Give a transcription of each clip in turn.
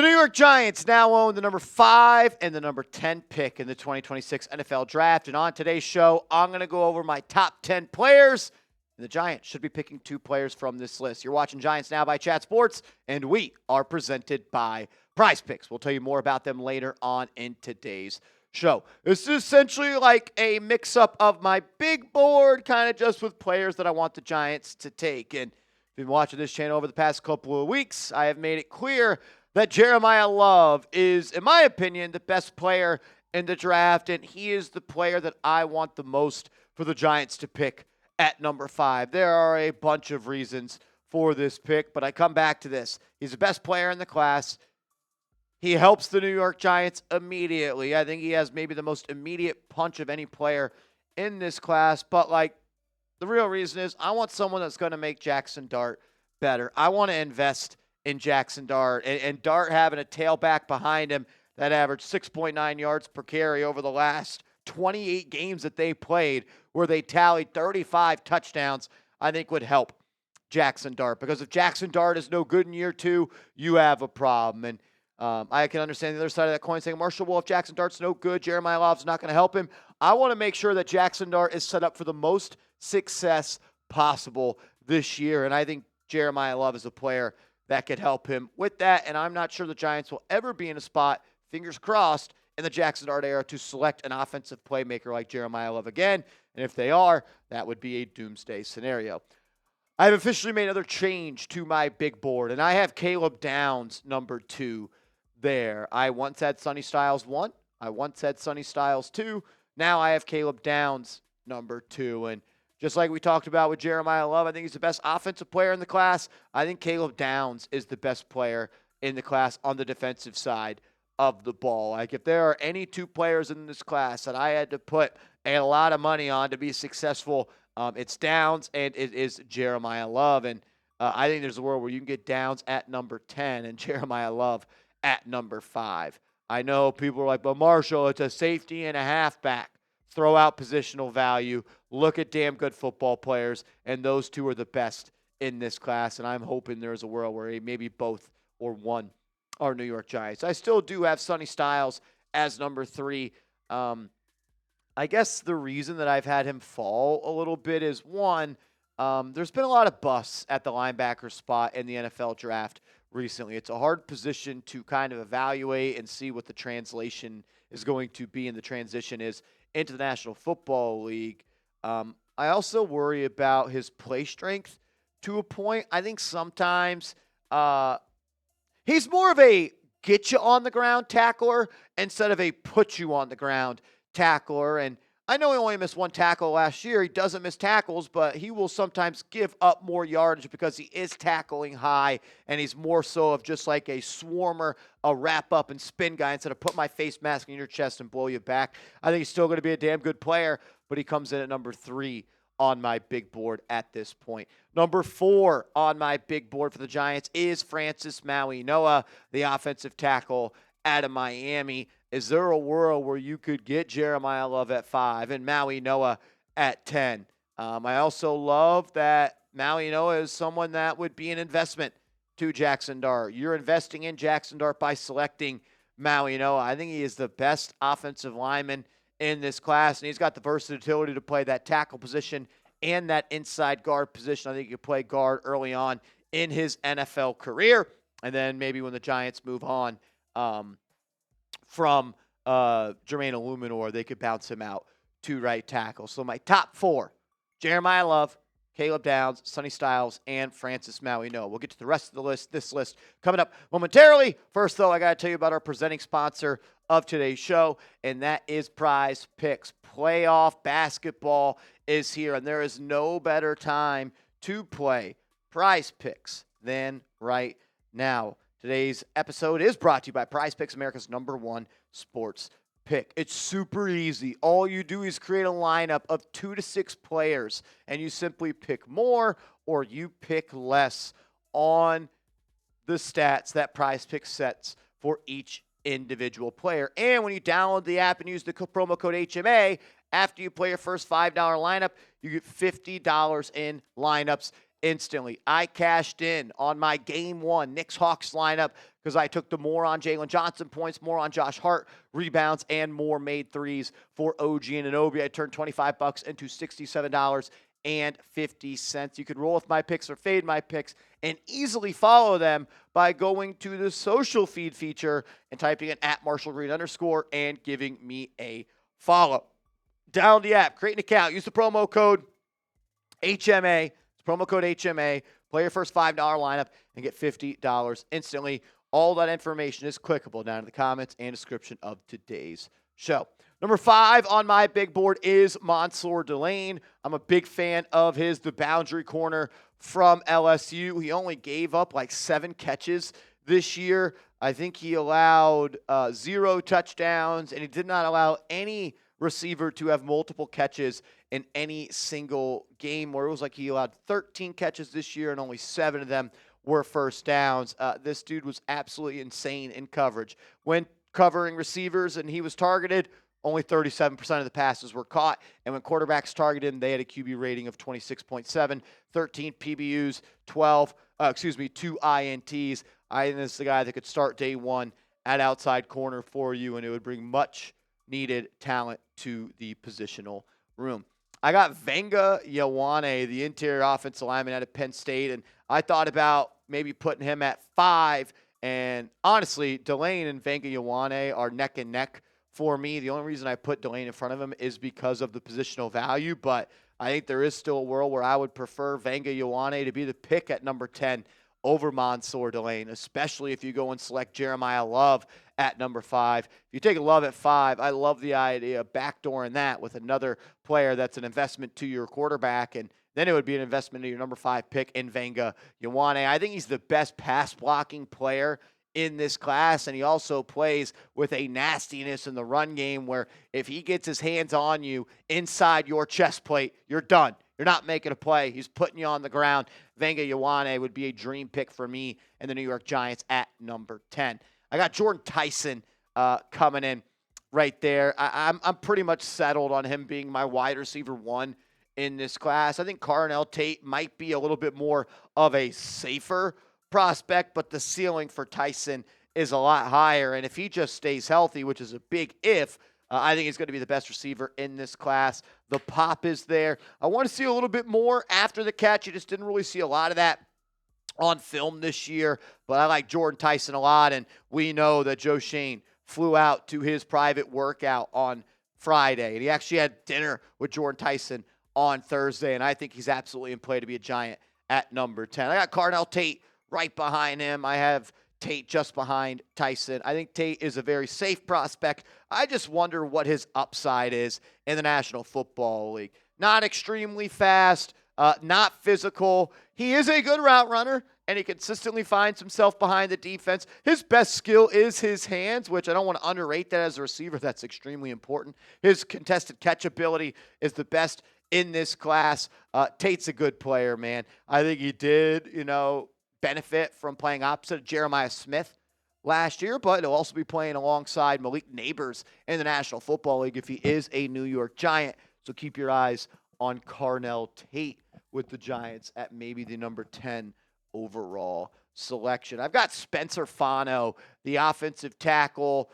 The New York Giants now own the number 5 and the number 10 pick in the 2026 NFL Draft. And on today's show, I'm going to go over my top 10 players. And the Giants should be picking 2 players from this list. You're watching Giants Now by Chat Sports, and we are presented by PrizePicks. We'll tell you more about them later on in today's show. This is essentially like a mix-up of my big board, kind of just with players that I want the Giants to take. And if you've been watching this channel over the past couple of weeks, I have made it clear that Jeremiyah Love is, in my opinion, the best player in the draft, and he is the player that I want the most for the Giants to pick at number 5. There are a bunch of reasons for this pick, but I come back to this. He's the best player in the class. He helps the New York Giants immediately. I think he has maybe the most immediate punch of any player in this class, but the real reason is I want someone that's going to make Jaxson Dart better. I want to invest in Jaxson Dart, and Dart having a tailback behind him that averaged 6.9 yards per carry over the last 28 games that they played, where they tallied 35 touchdowns, I think would help Jaxson Dart. Because if Jaxson Dart is no good in year 2, you have a problem. And I can understand the other side of that coin saying, Marshall, well, if Jaxson Dart's no good, Jeremiyah Love's not going to help him. I want to make sure that Jaxson Dart is set up for the most success possible this year, and I think Jeremiyah Love is a player that could help him with that, and I'm not sure the Giants will ever be in a spot, fingers crossed, in the Jaxson Dart era to select an offensive playmaker like Jeremiyah Love again, and if they are, that would be a doomsday scenario. I have officially made another change to my big board, and I have Caleb Downs, number 2, there. I once had Sonny Styles 1. I once had Sonny Styles 2. Now I have Caleb Downs, number 2, and just like we talked about with Jeremiyah Love, I think he's the best offensive player in the class. I think Caleb Downs is the best player in the class on the defensive side of the ball. Like, if there are any 2 players in this class that I had to put a lot of money on to be successful, it's Downs and it is Jeremiyah Love. And I think there's a world where you can get Downs at number 10 and Jeremiyah Love at number 5. I know people are like, but Marshall, it's a safety and a halfback. Throw out positional value, look at damn good football players, and those 2 are the best in this class, and I'm hoping there's a world where maybe both or one are New York Giants. I still do have Sonny Styles as number 3. I guess the reason that I've had him fall a little bit is, one, there's been a lot of busts at the linebacker spot in the NFL draft recently. It's a hard position to kind of evaluate and see what the translation is going to be and the transition is into the National Football League. I also worry about his play strength to a point. I think sometimes he's more of a get you on the ground tackler instead of a put you on the ground tackler. And I know he only missed 1 tackle last year. He doesn't miss tackles, but he will sometimes give up more yardage because he is tackling high, and he's more so of just like a swarmer, a wrap-up and spin guy instead of put my face mask in your chest and blow you back. I think he's still going to be a damn good player, but he comes in at number 3 on my big board at this point. Number 4 on my big board for the Giants is Francis Mauigoa, the offensive tackle out of Miami. Is there a world where you could get Jeremiyah Love at 5 and Mauigoa at 10? I also love that Mauigoa is someone that would be an investment to Jaxson Dart. You're investing in Jaxson Dart by selecting Mauigoa. I think he is the best offensive lineman in this class, and he's got the versatility to play that tackle position and that inside guard position. I think he could play guard early on in his NFL career, and then maybe when the Giants move on from Jermaine Illuminor, they could bounce him out to right tackle. So my top 4, Jeremiyah Love, Caleb Downs, Sonny Styles, and Francis Mauigoa. We'll get to the rest of the list, this list coming up momentarily. First, though, I got to tell you about our presenting sponsor of today's show, and that is PrizePicks. Playoff basketball is here, and there is no better time to play PrizePicks than right now. Today's episode is brought to you by PrizePicks, America's #1 sports pick. It's super easy. All you do is create a lineup of 2 to 6 players, and you simply pick more or you pick less on the stats that PrizePicks sets for each individual player. And when you download the app and use the promo code HMA, after you play your first $5 lineup, you get $50 in lineups instantly. I cashed in on my game one Knicks-Hawks lineup because I took the more on Jalen Johnson points, more on Josh Hart rebounds, and more made threes for OG Anunoby. I turned $25 into $67.50. You can roll with my picks or fade my picks and easily follow them by going to the social feed feature and typing in @MarshallGreen_ and giving me a follow. Download the app, create an account, use the promo code HMA. It's promo code HMA. Play your first $5 lineup and get $50 instantly. All that information is clickable down in the comments and description of today's show. Number 5 on my big board is Mansoor Delane. I'm a big fan of his, the boundary corner from LSU. He only gave up like 7 catches this year. I think he allowed 0 touchdowns, and he did not allow any receiver to have multiple catches in any single game, where it was like he allowed 13 catches this year and only 7 of them were first downs. This dude was absolutely insane in coverage. When covering receivers and he was targeted, only 37% of the passes were caught. And when quarterbacks targeted him, they had a QB rating of 26.7, 13 PBUs, 2 INTs. I think this is the guy that could start day one at outside corner for you, and it would bring much needed talent to the positional room. I got Olaivavega Ioane, the interior offensive lineman out of Penn State, and I thought about maybe putting him at 5. And honestly, Delane and Olaivavega Ioane are neck and neck for me. The only reason I put Delane in front of him is because of the positional value, but I think there is still a world where I would prefer Olaivavega Ioane to be the pick at number 10 over Mansoor Delane, especially if you go and select Jeremiyah Love at number 5. If you take a Love at 5, I love the idea of backdooring that with another player that's an investment to your quarterback, and then it would be an investment to your number 5 pick in Olaivavega Ioane. I think he's the best pass-blocking player in this class, and he also plays with a nastiness in the run game where if he gets his hands on you inside your chest plate, you're done. You're not making a play. He's putting you on the ground. Olaivavega Ioane would be a dream pick for me and the New York Giants at number 10. I got Jordyn Tyson coming in right there. I'm pretty much settled on him being my wide receiver 1 in this class. I think Carnell Tate might be a little bit more of a safer prospect, but the ceiling for Tyson is a lot higher. And if he just stays healthy, which is a big if, I think he's going to be the best receiver in this class. The pop is there. I want to see a little bit more after the catch. You just didn't really see a lot of that on film this year, but I like Jordyn Tyson a lot, and we know that Joe Schoen flew out to his private workout on Friday, and he actually had dinner with Jordyn Tyson on Thursday, and I think he's absolutely in play to be a Giant at number 10. I got Carnell Tate right behind him. I have Tate just behind Tyson. I think Tate is a very safe prospect. I just wonder what his upside is in the National Football League. Not extremely fast, not physical. He is a good route runner, and he consistently finds himself behind the defense. His best skill is his hands, which I don't want to underrate that as a receiver. That's extremely important. His contested catch ability is the best in this class. Tate's a good player, man. I think he did, benefit from playing opposite of Jeremiah Smith last year, but he'll also be playing alongside Malik Neighbors in the National Football League if he is a New York Giant. So keep your eyes on Carnell Tate with the Giants at maybe the number 10 overall selection. I've got Spencer Fano, the offensive tackle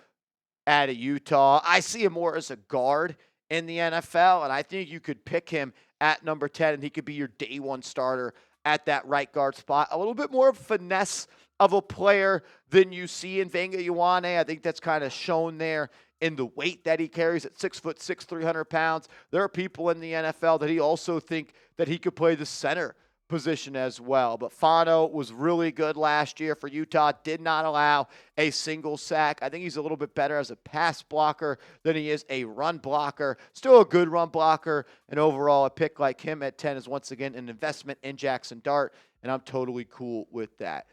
out of Utah. I see him more as a guard in the NFL, and I think you could pick him at number 10, and he could be your day one starter at that right guard spot. A little bit more finesse of a player than you see in Olaivavega Ioane. I think that's kind of shown there in the weight that he carries at 6'6", 300 pounds. There are people in the NFL that he also think that he could play the center position as well. But Fano was really good last year for Utah, did not allow a single sack. I think he's a little bit better as a pass blocker than he is a run blocker. Still a good run blocker, and overall a pick like him at 10 is once again an investment in Jaxson Dart, and I'm totally cool with that.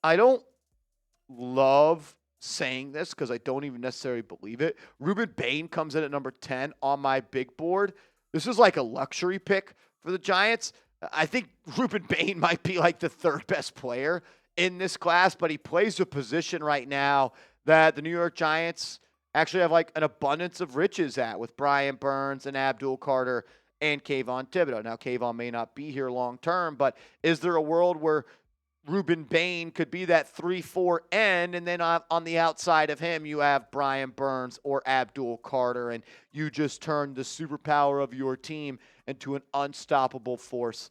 I don't love saying this because I don't even necessarily believe it. Rueben Bain comes in at number 10 on my big board. This is like a luxury pick for the Giants. I think Rueben Bain might be like the 3rd best player in this class, but he plays a position right now that the New York Giants actually have like an abundance of riches at, with Brian Burns and Abdul Carter and Kayvon Thibodeau. Now, Kayvon may not be here long term, but is there a world where Rueben Bain could be that 3-4 end, and then on the outside of him, you have Brian Burns or Abdul Carter, and you just turn the superpower of your team into an unstoppable force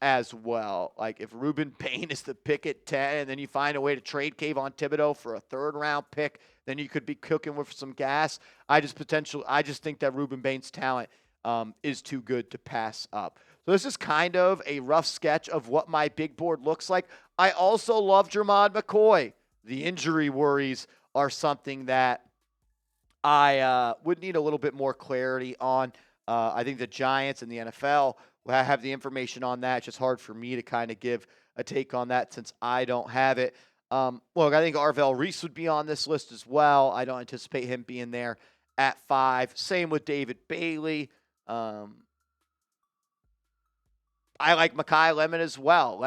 as well. Like if Rueben Bain is the pick at 10, and then you find a way to trade Kayvon Thibodeau for a third-round pick, then you could be cooking with some gas. I just think that Rueben Bain's talent is too good to pass up. So this is kind of a rough sketch of what my big board looks like. I also love Jermod McCoy. The injury worries are something that I would need a little bit more clarity on. I think the Giants and the NFL will have the information on that. It's just hard for me to kind of give a take on that since I don't have it. Look, I think Arvell Reese would be on this list as well. I don't anticipate him being there at 5. Same with David Bailey. I like Makai Lemon as well.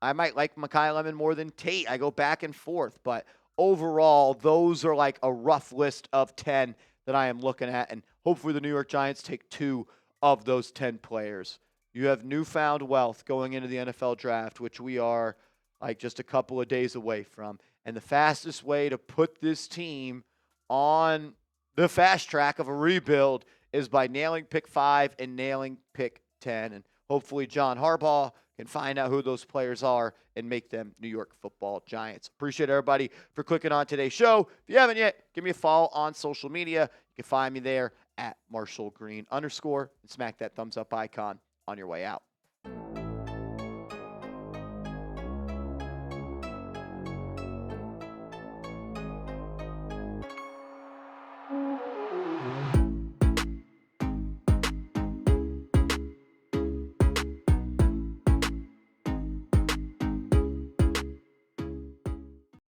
I might like Makai Lemon more than Tate. I go back and forth. But overall, those are like a rough list of 10 that I am looking at. And hopefully the New York Giants take 2 of those 10 players. You have newfound wealth going into the NFL draft, which we are like just a couple of days away from. And the fastest way to put this team on the fast track of a rebuild is by nailing pick 5 and nailing pick 10. And hopefully John Harbaugh can find out who those players are and make them New York Football Giants. Appreciate everybody for clicking on today's show. If you haven't yet, give me a follow on social media. You can find me there at @MarshallGreen_ and smack that thumbs up icon on your way out.